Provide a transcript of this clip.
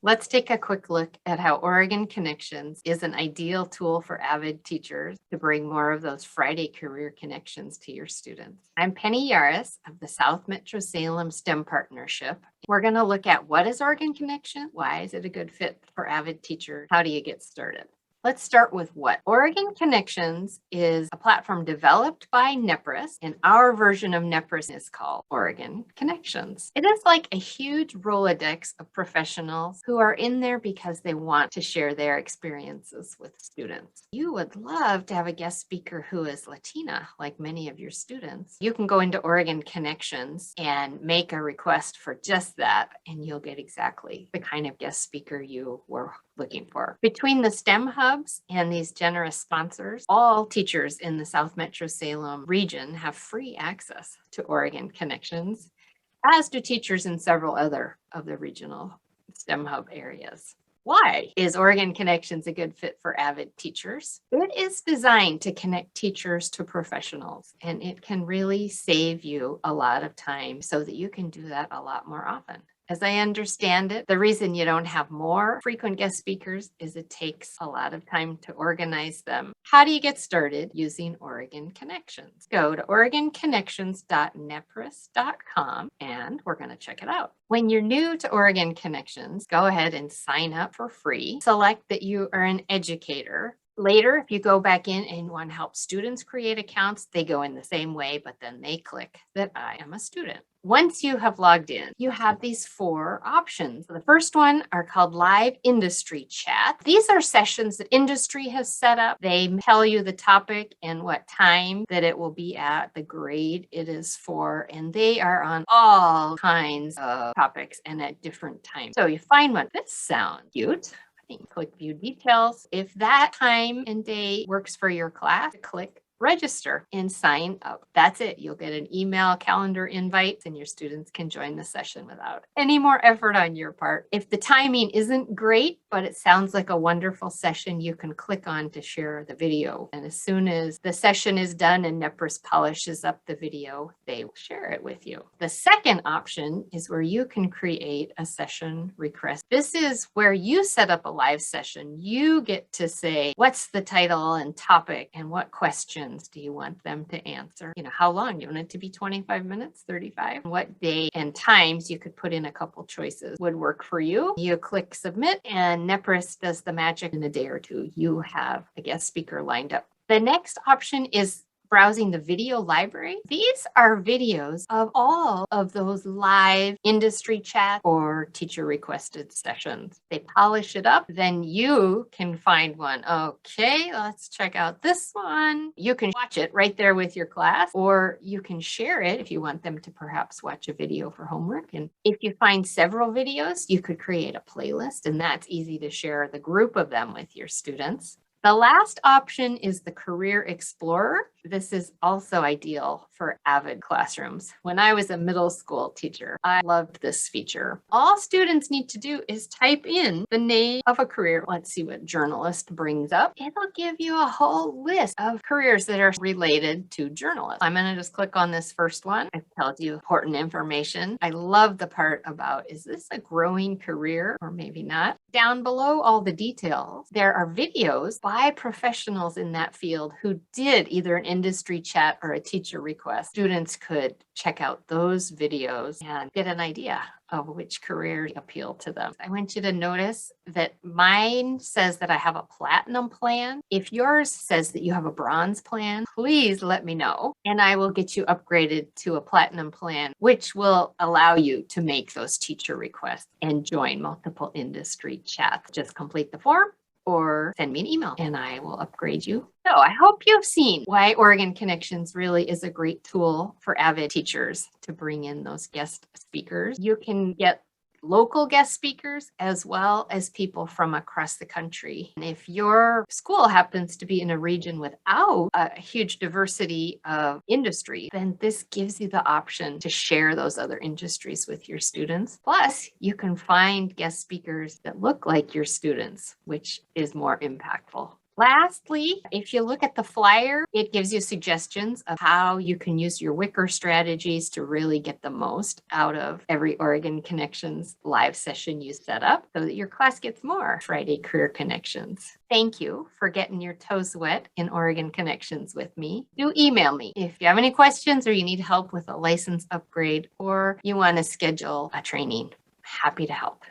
Let's take a quick look at how Oregon Connections is an ideal tool for AVID teachers to bring more of those Friday career connections to your students. I'm Penny Yaris of the South Metro Salem STEM Partnership. We're going to look at what is Oregon Connection, why is it a good fit for AVID teachers, how do you get started? Let's start with what. Oregon Connections is a platform developed by NEPRIS, and our version of NEPRIS is called Oregon Connections. It is like a huge Rolodex of professionals who are in there because they want to share their experiences with students. You would love to have a guest speaker who is Latina, like many of your students. You can go into Oregon Connections and make a request for just that, and you'll get exactly the kind of guest speaker you were looking for. Between the STEM hubs and these generous sponsors, all teachers in the South Metro Salem region have free access to Oregon Connections, as do teachers in several other of the regional STEM hub areas. Why is Oregon Connections a good fit for AVID teachers? It is designed to connect teachers to professionals, and it can really save you a lot of time so that you can do that a lot more often. As I understand it, the reason you don't have more frequent guest speakers is it takes a lot of time to organize them. How do you get started using Oregon Connections? Go to oregonconnections.nepris.com and we're going to check it out. When you're new to Oregon Connections, go ahead and sign up for free. Select that you are an educator. Later, if you go back in and want to help students create accounts, they go in the same way, but then they click that I am a student. Once you have logged in, you have these 4 options. The first one are called live industry chat. These are sessions that industry has set up. They tell you the topic and what time that it will be at, the grade it is for, and they are on all kinds of topics and at different times. So you find one. This sounds cute. Click view details. If that time and day works for your class, click register and sign up. That's it. You'll get an email calendar invite and your students can join the session without any more effort on your part. If the timing isn't great, but it sounds like a wonderful session, you can click on to share the video. And as soon as the session is done and NEPRIS polishes up the video, they will share it with you. The second option is where you can create a session request. This is where you set up a live session. You get to say, what's the title and topic and what questions do you want them to answer? How long? You want it to be 25 minutes, 35? What day and times? You could put in a couple choices would work for you. You click submit and NEPRIS does the magic. In a day or two. You have a guest speaker lined up. The next option is browsing the video library. These are videos of all of those live industry chat or teacher requested sessions. They polish it up, then you can find one. Okay, let's check out this one. You can watch it right there with your class, or you can share it if you want them to perhaps watch a video for homework. And if you find several videos, you could create a playlist, and that's easy to share the group of them with your students. The last option is the Career Explorer. This is also ideal for AVID classrooms. When I was a middle school teacher, I loved this feature. All students need to do is type in the name of a career. Let's see what journalist brings up. It'll give you a whole list of careers that are related to journalists. I'm going to just click on this first one. It tells you important information. I love the part about, is this a growing career or maybe not? Down below all the details, there are videos by professionals in that field who did either an industry chat or a teacher request. Students could check out those videos and get an idea of which career appeal to them. I want you to notice that mine says that I have a platinum plan. If yours says that you have a bronze plan, please let me know and I will get you upgraded to a platinum plan, which will allow you to make those teacher requests and join multiple industry chats. Just complete the form or send me an email and I will upgrade you. So I hope you've seen why Oregon Connections really is a great tool for AVID teachers to bring in those guest speakers. You can get local guest speakers as well as people from across the country. And if your school happens to be in a region without a huge diversity of industry, then this gives you the option to share those other industries with your students. Plus, you can find guest speakers that look like your students, which is more impactful. Lastly, if you look at the flyer, it gives you suggestions of how you can use your Wicker strategies to really get the most out of every Oregon Connections live session you set up so that your class gets more Friday Career Connections. Thank you for getting your toes wet in Oregon Connections with me. Do email me if you have any questions or you need help with a license upgrade or you want to schedule a training. Happy to help.